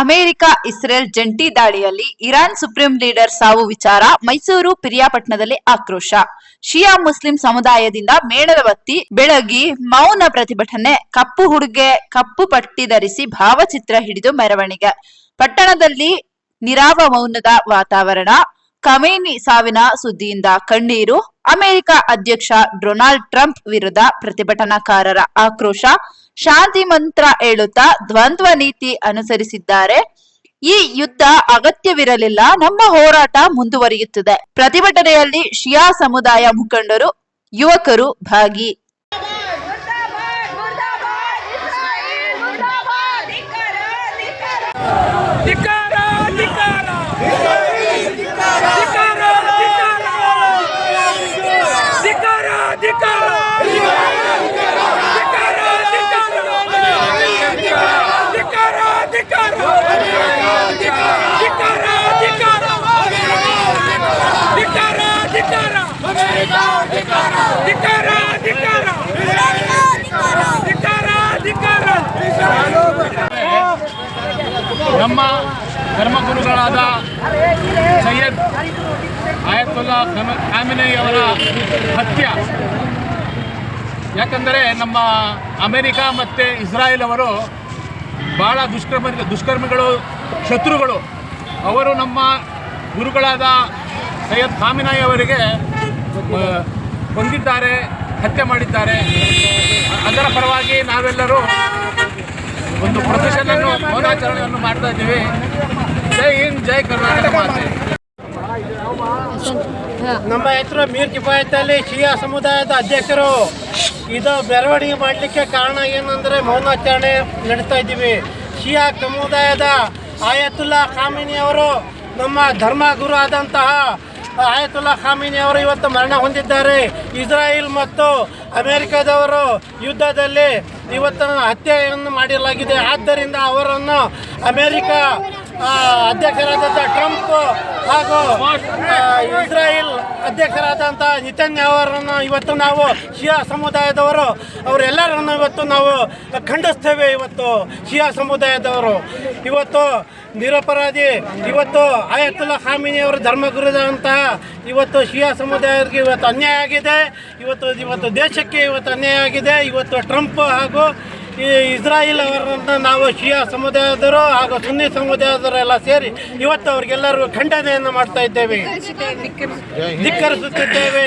America Israel ಜಂಟಿ ದಾಳಿಯಲ್ಲಿ Iran supreme leader ಸಾವು ವಿಚಾರ ಮೈಸೂರು ಪಿರಿಯಾಪಟ್ಟಣದಲ್ಲಿ ಆಕ್ರೋಶ. ಶಿಯಾ ಮುಸ್ಲಿಂ ಸಮುದಾಯದಿಂದ ಮೇಣದ ಬತ್ತಿ ಬೆಳಗಿ ಮೌನ ಪ್ರತಿಭಟನೆ. ಕಪ್ಪು ಹುಡುಗೆ ಕಪ್ಪು ಪಟ್ಟಿ ಧರಿಸಿ ಭಾವಚಿತ್ರ ಹಿಡಿದು ಮೆರವಣಿಗೆ. ಪಟ್ಟಣದಲ್ಲಿ ನಿರಾವ ಮೌನದ ವಾತಾವರಣ. ಖಮೇನಿ ಸಾವಿನ ಸುದ್ದಿಯಿಂದ ಕಣ್ಣೀರು. ಅಮೆರಿಕ ಅಧ್ಯಕ್ಷ ಡೊನಾಲ್ಡ್ ಟ್ರಂಪ್ ವಿರುದ್ಧ ಪ್ರತಿಭಟನಾಕಾರರ ಆಕ್ರೋಶ. ಶಾಂತಿ ಮಂತ್ರ ಹೇಳುತ್ತಾ ದ್ವಂದ್ವ ನೀತಿ ಅನುಸರಿಸಿದ್ದಾರೆ. ಈ ಯುದ್ಧ ಅಗತ್ಯವಿರಲಿಲ್ಲ, ನಮ್ಮ ಹೋರಾಟ ಮುಂದುವರಿಯುತ್ತದೆ. ಪ್ರತಿಭಟನೆಯಲ್ಲಿ ಶಿಯಾ ಸಮುದಾಯ ಮುಖಂಡರು, ಯುವಕರು ಭಾಗಿ. ನಮ್ಮ ಧರ್ಮಗುರುಗಳಾದ ಸೈಯದ್ ಆಯತುಲ್ಲಾ ಖಾಮಿನಿ ಅವರ ಹತ್ಯೆ. ಯಾಕಂದರೆ ನಮ್ಮ ಅಮೆರಿಕ ಮತ್ತು ಇಸ್ರಾಯೇಲ್ ಅವರು ಭಾಳ ದುಷ್ಕರ್ಮಿಗಳು, ಶತ್ರುಗಳು. ಅವರು ನಮ್ಮ ಗುರುಗಳಾದ ಸೈಯದ್ ಖಾಮಿನಿ ಅವರಿಗೆ ಕೊಂದಿದ್ದಾರೆ, ಹತ್ಯೆ ಮಾಡಿದ್ದಾರೆ. ಅದರ ಪರವಾಗಿ ನಾವೆಲ್ಲರೂ ಒಂದು ಪ್ರೊಸೆಷನನ್ನು, ಮೌನಾಚರಣೆಯನ್ನು ಮಾಡ್ತಾ ಇದ್ದೀವಿ. ಜೈ ಹಿಂದ್, ಜೈ ಕರ್ನಾಟಕ ಮಾತೆ. ನಮ್ಮ ಹೆಸರು ಮೀರ್ ಕಿಫಾಯತ್ ಅಲಿ, ಶಿಯಾ ಸಮುದಾಯದ ಅಧ್ಯಕ್ಷರು. ಇದು ಮೆರವಣಿಗೆ ಮಾಡಲಿಕ್ಕೆ ಕಾರಣ ಏನಂದರೆ ಮೌನಾಚರಣೆ ನಡೆಸ್ತಾ ಇದ್ದೀವಿ. ಶಿಯಾ ಸಮುದಾಯದ ಆಯತುಲ್ಲಾ ಖಾಮಿನಿ ಅವರು, ನಮ್ಮ ಧರ್ಮಗುರು ಆದಂತಹ ಆಯತುಲ್ಲಾ ಖಾಮಿನಿ ಅವರು ಇವತ್ತು ಮರಣ ಹೊಂದಿದ್ದಾರೆ. ಇಸ್ರಾಯೇಲ್ ಮತ್ತು ಅಮೆರಿಕದವರು ಯುದ್ಧದಲ್ಲಿ ಇವತ್ತು ಹತ್ಯೆಯನ್ನು ಮಾಡಲಾಗಿದೆ. ಆದ್ದರಿಂದ ಅವರನ್ನು ಅಮೆರಿಕ ಅಧ್ಯಕ್ಷರಾದಂಥ ಟ್ರಂಪ್ ಹಾಗೂ ಇಸ್ರಾಯೇಲ್ ಅಧ್ಯಕ್ಷರಾದಂಥ ನೆತನ್ಯಾಹು ಅವರನ್ನು ಇವತ್ತು ನಾವು ಶಿಯಾ ಸಮುದಾಯದವರು ಅವರೆಲ್ಲರನ್ನು ಇವತ್ತು ನಾವು ಖಂಡಿಸ್ತೇವೆ. ಇವತ್ತು ಶಿಯಾ ಸಮುದಾಯದವರು ಇವತ್ತು ನಿರಪರಾಧಿ. ಇವತ್ತು ಆಯತುಲ್ಲಾ ಖಾಮಿನಿ ಅವರ ಧರ್ಮಗುರುದಂತಹ ಇವತ್ತು ಶಿಯಾ ಸಮುದಾಯಕ್ಕೆ ಇವತ್ತು ಅನ್ಯಾಯ ಆಗಿದೆ. ಇವತ್ತು ದೇಶಕ್ಕೆ ಇವತ್ತು ಅನ್ಯಾಯ ಆಗಿದೆ. ಇವತ್ತು ಟ್ರಂಪ್ ಹಾಗೂ ಈ ಇಸ್ರಾಯೇಲ್ ಅವರನ್ನು ನಾವು ಶಿಯಾ ಸಮುದಾಯದವರು ಹಾಗೂ ಸುನ್ನಿ ಸಮುದಾಯದವರೆಲ್ಲ ಸೇರಿ ಇವತ್ತು ಅವ್ರಿಗೆಲ್ಲರಿಗೂ ಖಂಡನೆಯನ್ನು ಮಾಡ್ತಾ ಇದ್ದೇವೆ, ಧಿಕ್ಕರಿಸುತ್ತಿದ್ದೇವೆ.